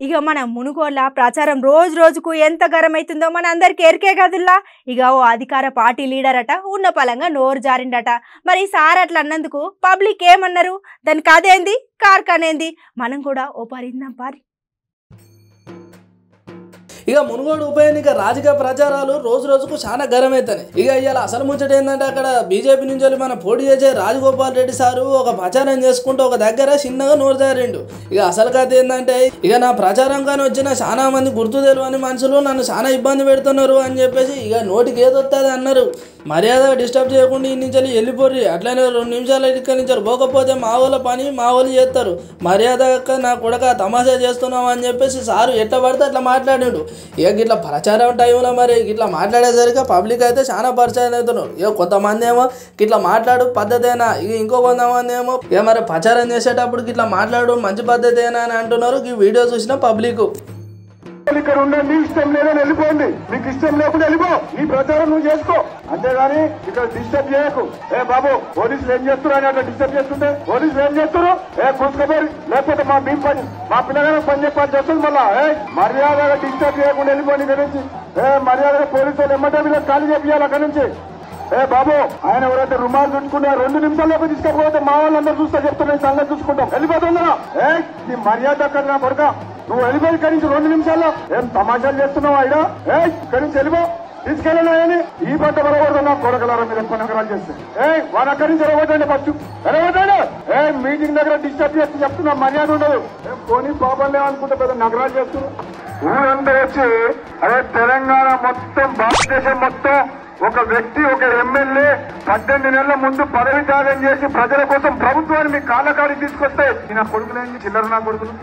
ఇక మన మునుగోళ్ళ ప్రచారం రోజు రోజుకు ఎంత గరమైతుందో మన అందరికి ఎరికే కదుల్లా. ఇక ఓ అధికార పార్టీ లీడర్ అట ఉన్న పలంగా నోరు జారిండట. మరి సార్ అట్లా అన్నందుకు పబ్లిక్ ఏమన్నారు, దానికి అదేంది కార్కనేంది మనం కూడా ఓ పరిద్దాం పారి. ఇక మునుగోడు ఉప ఎన్నిక రాజకీయ ప్రచారాలు రోజు రోజుకు చాలా గరమవుతాయి. ఇక ఇవాళ అసలు ముచ్చట ఏంటంటే అక్కడ బీజేపీ నుంచి మనం పోటీ చేసే రాజగోపాల్ రెడ్డి సారు ఒక ప్రచారం చేసుకుంటూ ఒక దగ్గర చిన్నగా నోరు జారిండు. ఇక అసలు కథ ఏంటంటే ఇక నా ప్రచారం కానీ వచ్చిన చాలా మంది గుర్తు తెలియని మనుషులు నన్ను చాలా ఇబ్బంది పెడుతున్నారు అని చెప్పేసి ఇక నోటికి ఏదొస్తుంది అన్నారు. మర్యాద డిస్టర్బ్ చేయకుండా ఈ నుంచి వెళ్ళిపోర్రి, అట్లనే 2 నిమిషాలు ఇక్కడి నుంచి పోకపోతే మా వాళ్ళ పని మా వాళ్ళు చేస్తారు, మర్యాద నా కొడక తమాషా చేస్తున్నాం అని చెప్పేసి సారు ఎట్లా పడితే అట్లా మాట్లాడాడు. ఇక ఇట్లా ప్రచారం టైంలో మరి ఇట్లా మాట్లాడేసరికి పబ్లిక్ అయితే చాలా పరిచయం అవుతున్నారు. ఇక కొంతమంది ఏమో ఇట్లా మాట్లాడు పద్ధతేనా, ఇక ఇంకో కొంతమంది ఏమో ఇక మరి ప్రచారం చేసేటప్పుడు ఇట్లా మాట్లాడు మంచి పద్ధతేనా అని అంటున్నారు. ఈ వీడియో చూసిన పబ్లిక్ ఇక్కడ ఉండండి, ఇష్టం లేదని వెళ్ళిపోండి, మీకు ఇష్టం లేకుండా వెళ్ళిపో, నీ ప్రచారం నువ్వు చేసుకో, అంతేగాని ఇక్కడ డిస్టర్బ్ చేయకు. బాబు పోలీసులు ఏం చేస్తారు అని అట్లా డిస్టర్బ్ చేస్తుంటే పోలీసులు ఏం చేస్తారు, కూర్చుకోపోయి లేకపోతే మా మీ పని మా పిల్లగానే పని చెప్పాల్సి వస్తుంది. మళ్ళా మర్యాదగా డిస్టర్బ్ చేయకుండా వెళ్ళిపోండి ఇక్కడ నుంచి. మర్యాదగా పోలీసులు ఎమ్మటే మీద ఖాళీ చేయాలి అక్కడి నుంచి. బాబు ఆయన ఎవరైతే రుమాలు చుట్టుకున్నా 2 నిమిషాల్లోకి తీసుకపోతే మా వాళ్ళందరూ చూస్తా చెప్తున్నా, సంగతి చూసుకుంటాం, వెళ్ళిపోతుందా నీ మర్యాద అక్కడ నా కొడుక, నువ్వు వెళ్ళిపోయి ఇక్కడి నుంచి 2 నిమిషాల్లో ఏం తమాషాలు చేస్తున్నావు ఆయన, ఇక్కడి నుంచి వెళ్ళిపో, తీసుకెళ్ళినాయని ఈ పంట బలగొడదు నా కొడకలారా మీరు ఎక్కువ నగరాలు చేస్తే. వాడు అక్కడి నుంచి ఎరగొట్టండి, ఫస్ట్ ఎరగొట్టండి. మీటింగ్ దగ్గర డిస్టర్బ్ చేస్తే చెప్తున్నా మర్యాద ఉండదు. పోనీ పాపం లేవనుకుంటే పెద్ద నగరాలు చేస్తున్నారు. ఊరంతా వచ్చి అదే తెలంగాణ మొత్తం భారతదేశం మొత్తం ఒక వ్యక్తి ఒక ఎమ్మెల్యే 18 నెలల ముందు పదవి త్యాగం చేసి ప్రజల కోసం ప్రభుత్వాన్ని మీ కాళ్ళకాడికి తీసుకొస్తే నా కొడుకులేండి చిల్లర నా కొడుకులు.